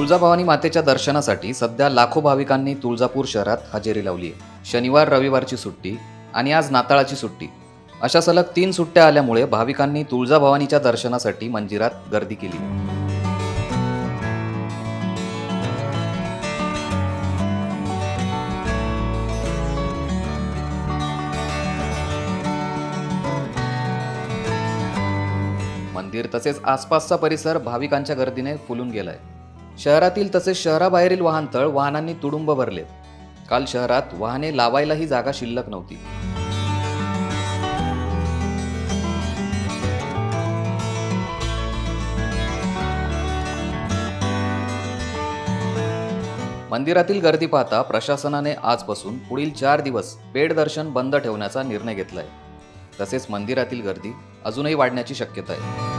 तुळजाभवानी मातेच्या दर्शनासाठी सध्या लाखो भाविकांनी तुळजापूर शहरात हजेरी लावली आहे। शनिवार रविवारची सुट्टी आणि आज नाताळाची सुट्टी अशा सलग 3 सुट्ट्या आल्यामुळे भाविकांनी तुळजाभवानीच्या दर्शनासाठी मंदिरात गर्दी केली। मंदिर तसेच आसपासचा परिसर भाविकांच्या गर्दीने फुलून गेलाय। शहरातील तसेच शहराबाहेरील वाहनतळ वाहनांनी तुडुंब भरलेत। काल शहरात वाहने लावायलाही जागा शिल्लक नव्हती। मंदिरातील गर्दी पाहता प्रशासनाने आजपासून पुढील 4 दिवस पेड दर्शन बंद ठेवण्याचा निर्णय घेतलाय। तसेच मंदिरातील गर्दी अजूनही वाढण्याची शक्यता आहे।